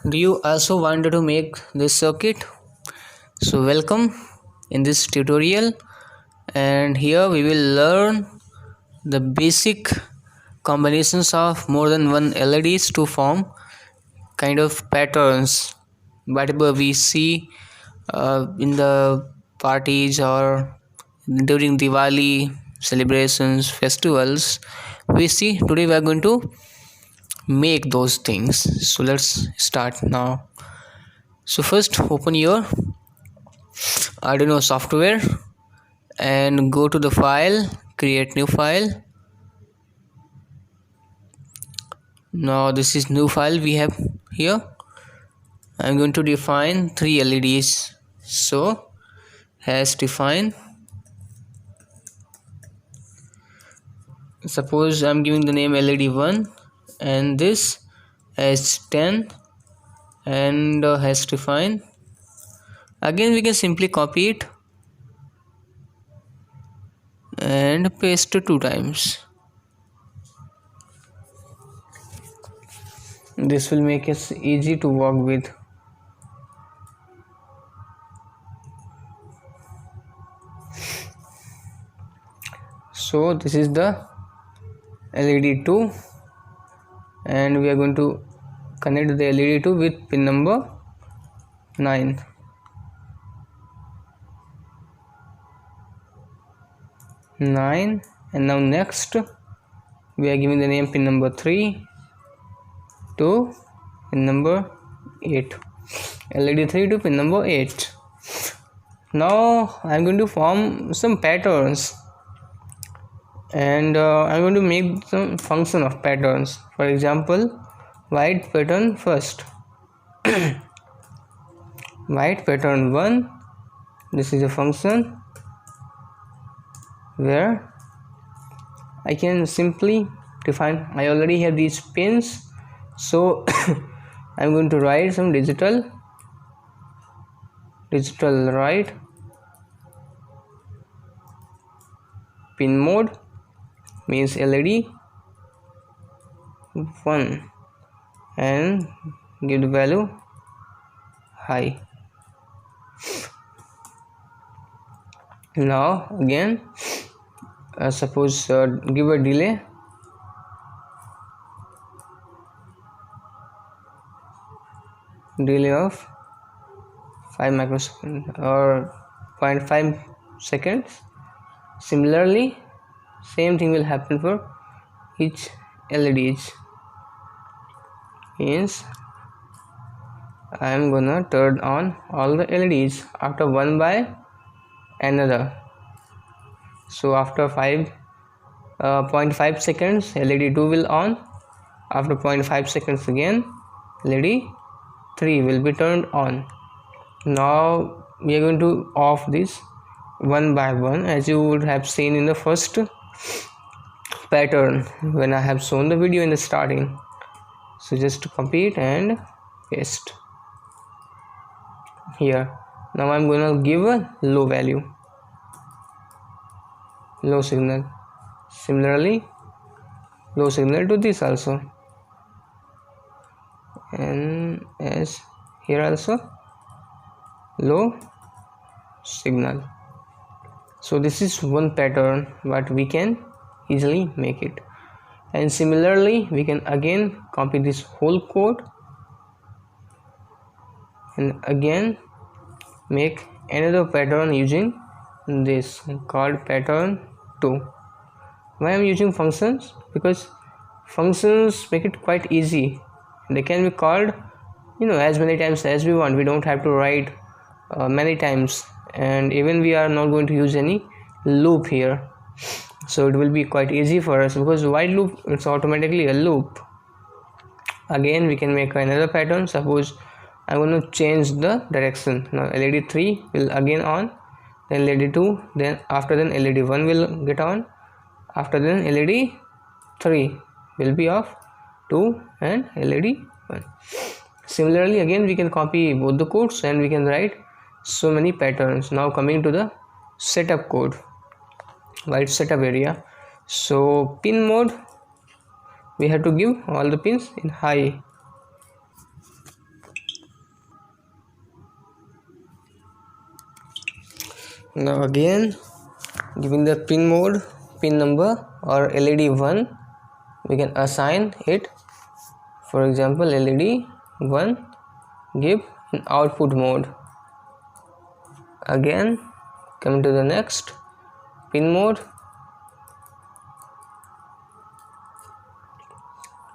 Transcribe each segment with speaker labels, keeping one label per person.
Speaker 1: Do you also want to make this circuit? So welcome in this tutorial, and here we will learn the basic combinations of more than one LEDs to form kind of patterns. Whatever we see in the parties or during Diwali celebrations, festivals, we see today we are going to make those things. So let's start now. So first open your Arduino software and go to the file, create new file. Now this is new file we have here. I'm going to define 3 LEDs. So has define, suppose I'm giving the name LED 1 and this as 10 and has define. Again we can simply copy it and paste it 2 times. This will make it easy to work with. So this is the LED 2 and we are going to connect the LED 2 with pin number 9. And now next we are giving the name pin number 3 to pin number 8, LED 3 to pin number 8. Now I am going to form some patterns and I am going to make some function of patterns. For example, white pattern first. White pattern 1, this is a function where I can simply define, I already have these pins, so I'm going to write some digital write pin mode means LED 1 and give the value high. Now again suppose give a delay of 5 microseconds or 0.5 seconds. Similarly same thing will happen for each LEDs. Means I am gonna turn on all the LEDs after one by another. So after 0.5 seconds LED 2 will on, after 0.5 seconds again LED 3 will be turned on. Now we are going to off this one by one, as you would have seen in the first pattern when I have shown the video in the starting. So just copy it and paste here. Now I'm going to give a low value, low signal. Similarly low signal to this also, and as here also low signal. So this is one pattern, but we can easily make it. And similarly we can again copy this whole code and again make another pattern using this called pattern 2. Why I'm using functions? Because functions make it quite easy. They can be called as many times as we want. We don't have to write many times, and even we are not going to use any loop here, so it will be quite easy for us, because while loop, it's automatically a loop. Again we can make another pattern. Suppose I'm going to change the direction. Now LED 3 will again on, then LED 2, then after then LED 1 will get on, after then LED 3 will be off, 2 and LED 1. Similarly again we can copy both the codes and we can write so many patterns. Now coming to the setup code, white setup area. So pin mode, we have to give all the pins in high. Now again, giving the pin mode, pin number or LED 1, we can assign it. For example, LED 1 give in output mode. Again, coming to the next pin mode,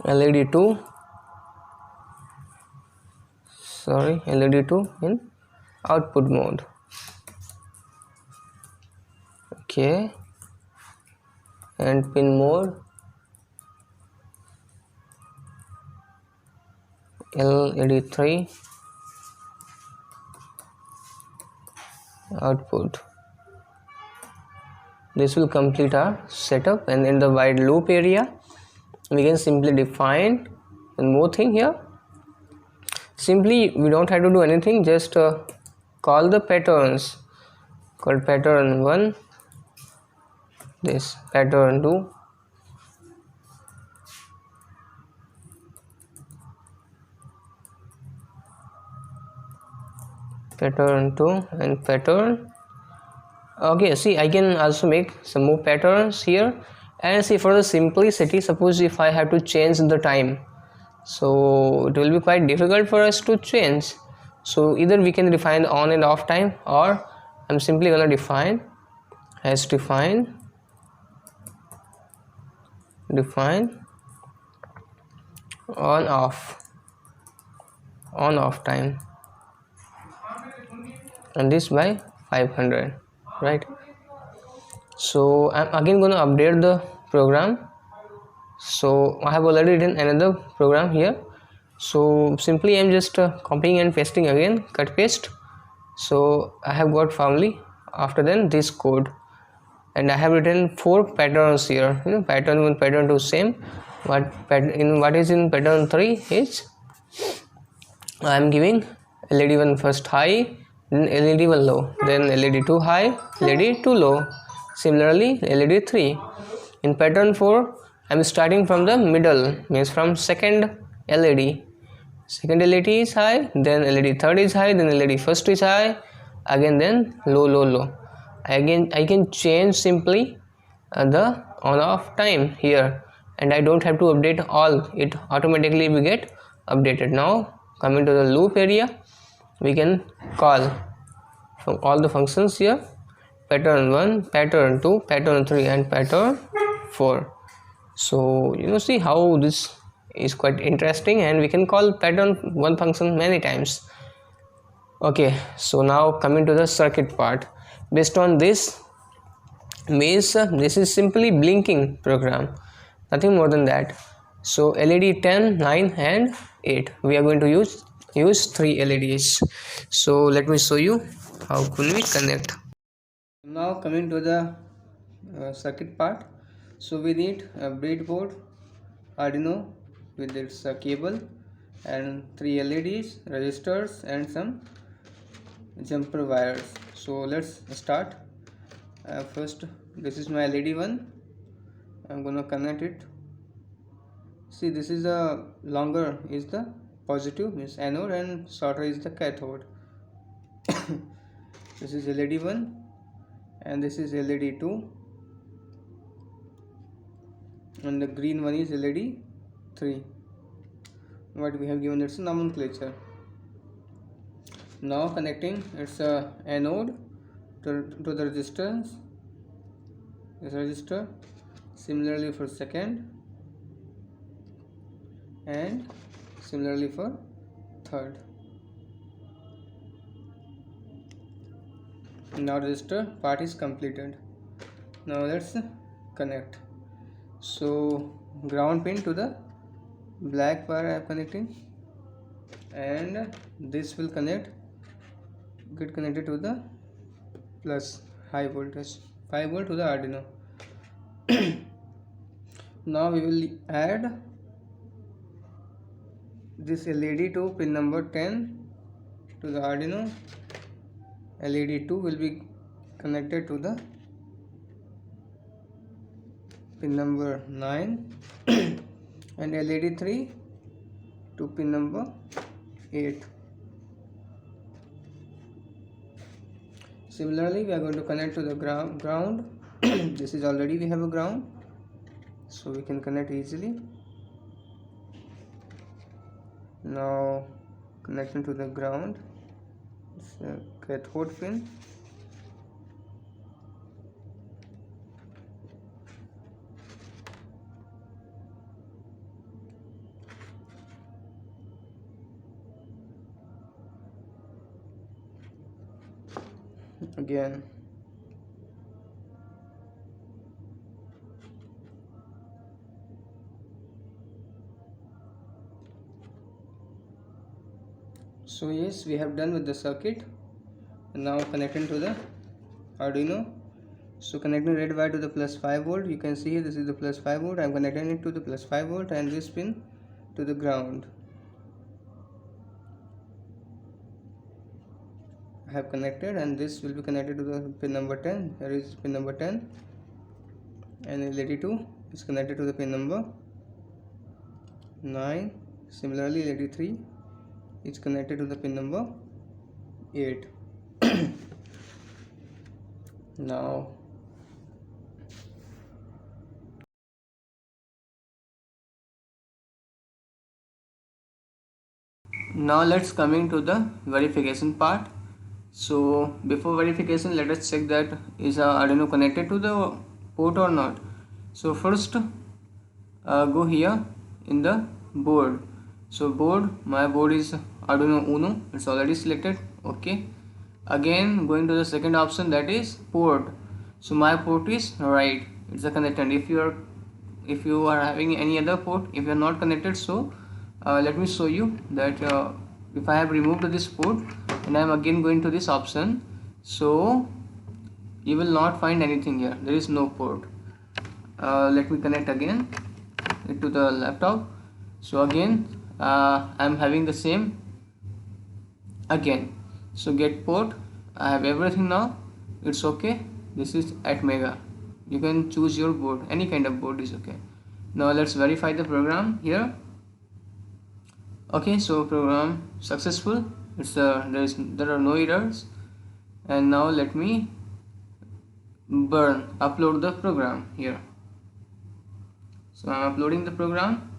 Speaker 1: LED 2 in output mode. Okay, and pin mode LED 3 output. This will complete our setup, and in the while loop area we can simply define one more thing here. Simply, we don't have to do anything, just call the patterns, call pattern 1, this pattern 2, pattern 2 and pattern. Okay, see, I can also make some more patterns here. And see, for the simplicity, suppose if I have to change the time, so it will be quite difficult for us to change. So either we can define the on and off time, or I'm simply gonna define on off time, and this by 500, right? So I'm again going to update the program. So I have already written another program here, so simply I'm just copying and pasting again, cut paste. So I have got family, after then this code, and I have written 4 patterns here. Pattern 1, pattern 2 same, what is in pattern 3 is I am giving LED 1 first high, then LED 1 low, then LED 2 high, LED 2 low. Similarly, LED 3. In pattern 4, I am starting from the middle, means from second LED. Second LED is high, then LED third is high, then LED first is high, again then low. Again, I can change simply the on-off time here, and I don't have to update all. It automatically will get updated. Now, coming to the loop area, we can call from all the functions here. Pattern 1, pattern 2, pattern 3 and pattern 4. So see how this is quite interesting, and we can call pattern 1 function many times. Okay, so now coming to the circuit part. Based on this means this is simply blinking program, nothing more than that. So LED 10, 9 and 8, we are going to use 3 LEDs. So let me show you how can we connect. Now coming to the circuit part. So we need a breadboard, Arduino with its cable, and 3 LEDs, resistors and some jumper wires. So let's start. First, this is my LED 1. I'm gonna connect it. See, this is the longer is the positive, means anode, and shorter is the cathode. This is LED 1 and this is LED 2, and the green one is LED 3. What we have given, it's a nomenclature. Now connecting its anode to the resistance, this resistor. Similarly for second, and similarly for third. Now resistor part is completed. Now let's connect. So ground pin to the black wire I am connecting, and this will get connected to the plus high voltage 5 volt to the Arduino. Now we will add this LED to pin number 10 to the Arduino. LED 2 will be connected to the pin number 9 and LED 3 to pin number 8. Similarly, we are going to connect to the ground. This is already we have a ground, so we can connect easily. Now connection to the ground. It's a cathode pin. Again, so yes, we have done with the circuit. And now connecting to the Arduino. So connecting red wire to the plus 5 volt. You can see here, this is the plus 5 volt. I am connecting it to the plus 5 volt and this pin to the ground. I have connected, and this will be connected to the pin number 10. Here is pin number 10, and LED2 is connected to the pin number 9. Similarly, LED3 is connected to the pin number 8. Now let's coming to the verification part. So before verification, let us check that is our Arduino connected to the port or not. So first go here in the board. So my board is Arduino Uno, it's already selected. Okay, again going to the second option, that is port. So my port is right, it's a connected. If you are having any other port, if you are not connected, so let me show you that if I have removed this port and I am again going to this option, so you will not find anything here, there is no port. Let me connect again to the laptop. So again I am having the same again. So get port, I have everything now, it's okay. This is Atmega, you can choose your board, any kind of board is okay. Now let's verify the program here. Okay, so program successful, it's there are no errors. And now let me upload the program here. So I'm uploading the program,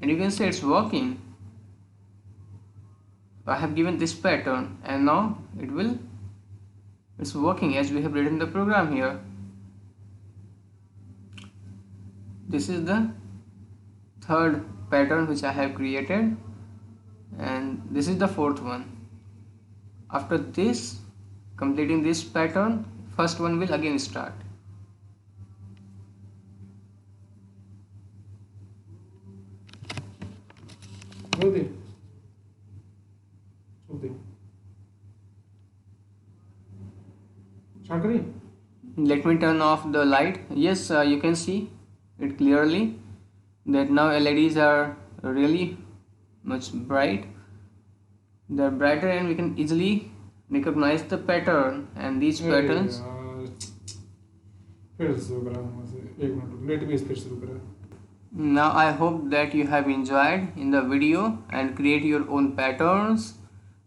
Speaker 1: and you can see it's working. I have given this pattern, and now it's working as we have written the program here. This is the third pattern which I have created, and this is the fourth one. After this, completing this pattern, first one will again start. Let me turn off the light. Yes, you can see it clearly that now LEDs are really much bright. They're brighter, and we can easily recognize the pattern, and these patterns. Now I hope that you have enjoyed in the video and create your own patterns.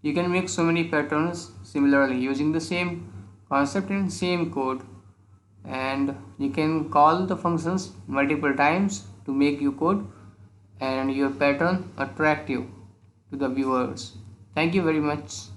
Speaker 1: You can make so many patterns similarly using the same concept and same code, and you can call the functions multiple times to make your code and your pattern attractive to the viewers. Thank you very much.